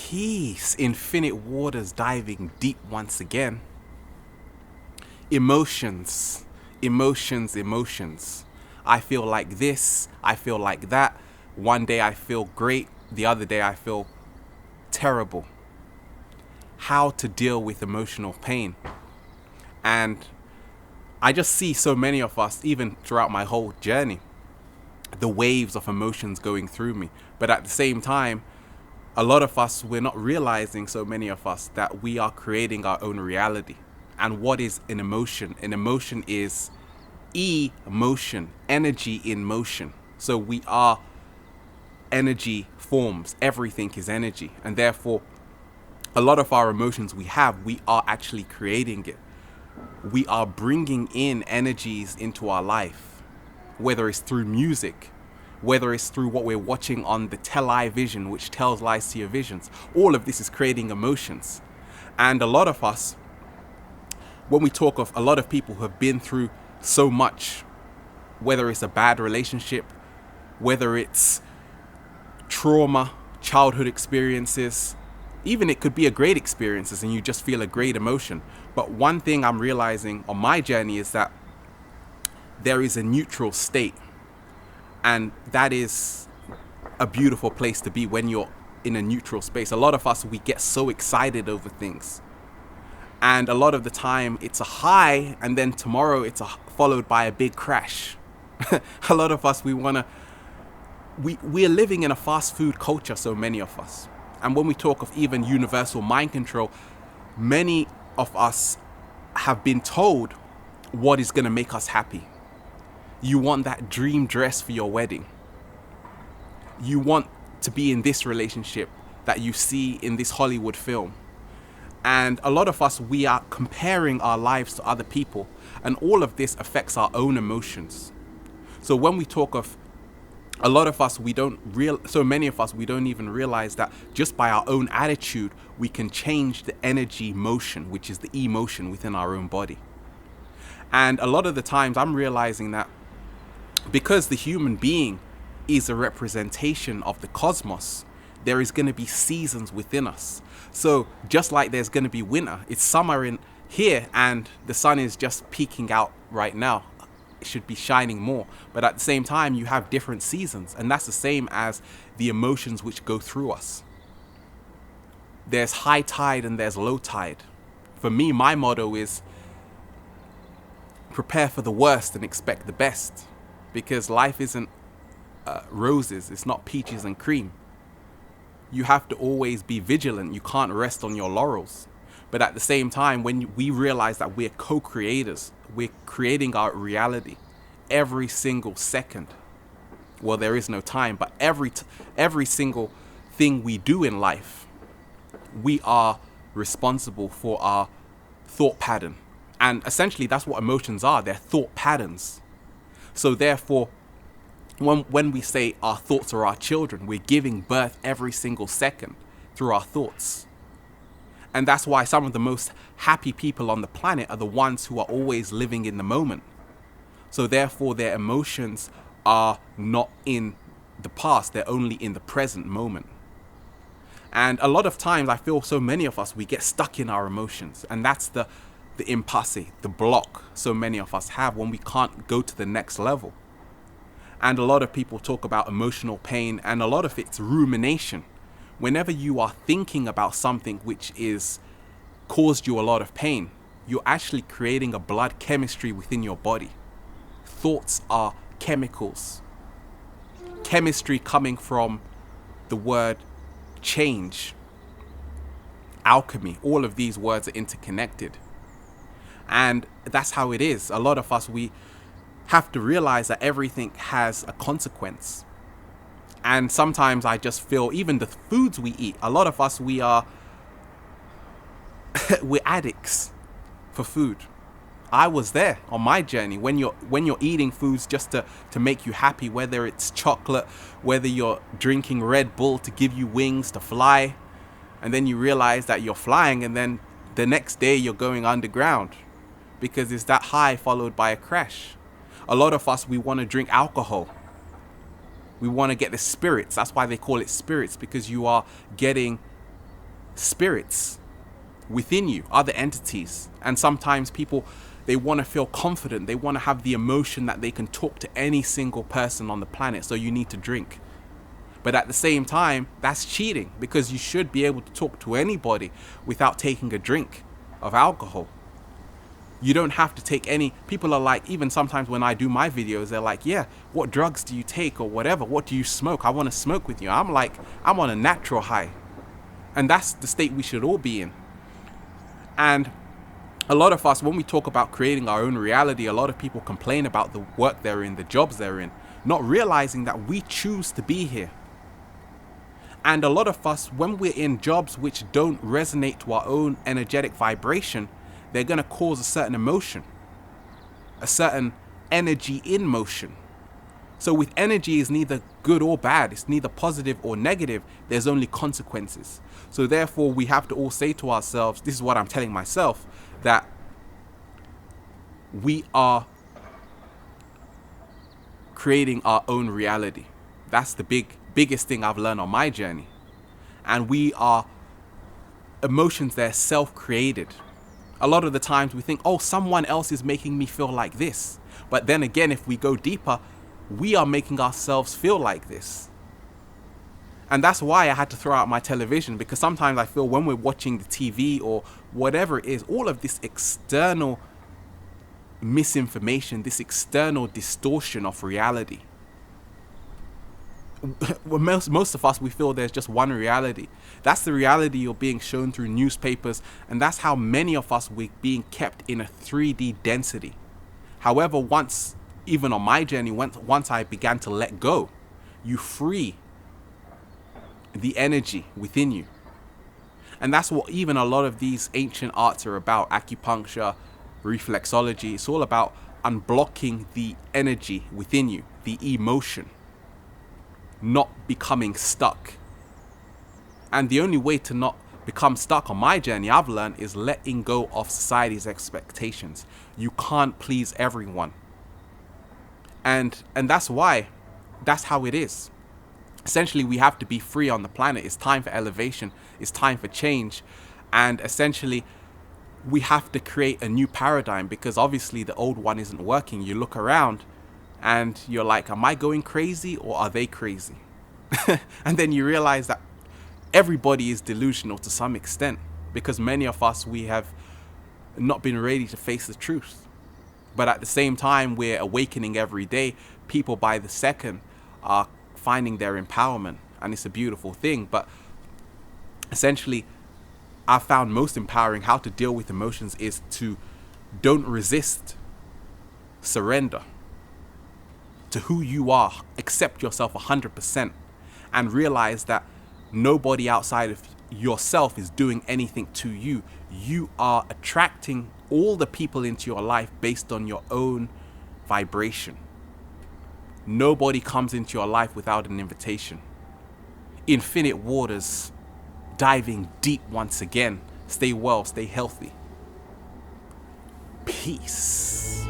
Peace, infinite waters diving deep once again. Emotions, emotions, emotions. I feel like this, I feel like that. One day I feel great, the other day I feel terrible. How to deal with emotional pain. And I just see so many of us, even throughout my whole journey, the waves of emotions going through me. But at the same time, a lot of us, we're not realizing, so many of us, that we are creating our own reality. And what is an emotion? An emotion is emotion, energy in motion. So we are energy forms. Everything is energy. And therefore, a lot of our emotions we are actually creating it. We are bringing in energies into our life, whether it's through music, whether it's through what we're watching on the television, which tells lies to your visions. All of this is creating emotions. And a lot of us, when we talk of a lot of people who have been through so much, whether it's a bad relationship, whether it's trauma, childhood experiences, even it could be a great experiences and you just feel a great emotion. But one thing I'm realizing on my journey is that there is a neutral state. And that is a beautiful place to be when you're in a neutral space. A lot of us, we get so excited over things. And a lot of the time it's a high and then tomorrow it's followed by a big crash. A lot of us, we're living in a fast food culture, so many of us. And when we talk of even universal mind control, many of us have been told what is going to make us happy. You want that dream dress for your wedding. You want to be in this relationship that you see in this Hollywood film. And a lot of us, we are comparing our lives to other people. And all of this affects our own emotions. So when we talk of a lot of us, so many of us, we don't even realize that just by our own attitude, we can change the energy motion, which is the emotion within our own body. And a lot of the times I'm realizing that because the human being is a representation of the cosmos, there is going to be seasons within us. So just like there's going to be winter, it's summer in here and the sun is just peeking out right now. It should be shining more. But at the same time, you have different seasons. And that's the same as the emotions which go through us. There's high tide and there's low tide. For me, my motto is prepare for the worst and expect the best. Because life isn't roses, it's not peaches and cream. You have to always be vigilant. You can't rest on your laurels. But at the same time, when we realize that we're co-creators, we're creating our reality every single second. Well, there is no time, but every single thing we do in life, we are responsible for our thought pattern. And essentially, that's what emotions are. They're thought patterns. So therefore, when we say our thoughts are our children, we're giving birth every single second through our thoughts. And that's why some of the most happy people on the planet are the ones who are always living in the moment. So therefore, their emotions are not in the past, they're only in the present moment. And a lot of times I feel so many of us, we get stuck in our emotions. And that's the impasse, the block so many of us have when we can't go to the next level. And a lot of people talk about emotional pain, and a lot of it's rumination. Whenever you are thinking about something which is caused you a lot of pain, you're actually creating a blood chemistry within your body. Thoughts are chemicals. Chemistry coming from the word change, alchemy, all of these words are interconnected. And that's how it is. A lot of us, we have to realize that everything has a consequence. And sometimes I just feel even the foods we eat, a lot of us, we're addicts for food. I was there on my journey when you're eating foods just to make you happy, whether it's chocolate, whether you're drinking Red Bull to give you wings to fly, and then you realize that you're flying and then the next day you're going underground because it's that high followed by a crash. A lot of us, we want to drink alcohol. We want to get the spirits. That's why they call it spirits, because you are getting spirits within you, other entities. And sometimes people, they want to feel confident. They want to have the emotion that they can talk to any single person on the planet. So you need to drink. But at the same time, that's cheating, because you should be able to talk to anybody without taking a drink of alcohol. You don't have to take any. People are like, even sometimes when I do my videos, they're like, yeah, what drugs do you take or whatever? What do you smoke? I want to smoke with you. I'm like, I'm on a natural high. And that's the state we should all be in. And a lot of us, when we talk about creating our own reality, a lot of people complain about the work they're in, the jobs they're in, not realizing that we choose to be here. And a lot of us, when we're in jobs which don't resonate to our own energetic vibration, they're going to cause a certain emotion, a certain energy in motion. So with energy, is neither good or bad. It's neither positive or negative. There's only consequences. So therefore, we have to all say to ourselves, this is what I'm telling myself, that we are creating our own reality. That's the biggest thing I've learned on my journey. And we are emotions, they're self-created. A lot of the times we think, oh, someone else is making me feel like this. But then again, if we go deeper, we are making ourselves feel like this. And that's why I had to throw out my television, because sometimes I feel when we're watching the TV or whatever it is, all of this external misinformation, this external distortion of reality. Well, most of us, we feel there's just one reality. That's the reality you're being shown through newspapers, and that's how many of us we're being kept in a 3D density. However, once, even on my journey, once I began to let go, you free the energy within you. And that's what even a lot of these ancient arts are about. Acupuncture, reflexology, it's all about unblocking the energy within you, the emotion, not becoming stuck. And the only way to not become stuck on my journey, I've learned, is letting go of society's expectations. You can't please everyone. And that's why, that's how it is. Essentially, we have to be free on the planet. It's time for elevation. It's time for change. And essentially, we have to create a new paradigm, because obviously the old one isn't working. You look around and you're like, am I going crazy or are they crazy? And then you realize that everybody is delusional to some extent, because many of us, we have not been ready to face the truth. But at the same time, we're awakening every day. People by the second are finding their empowerment, and it's a beautiful thing. But essentially, I found most empowering how to deal with emotions is to don't resist, surrender to who you are, accept yourself 100%, and realize that nobody outside of yourself is doing anything to you. You are attracting all the people into your life based on your own vibration. Nobody comes into your life without an invitation. Infinite waters, diving deep once again. Stay well, stay healthy. Peace.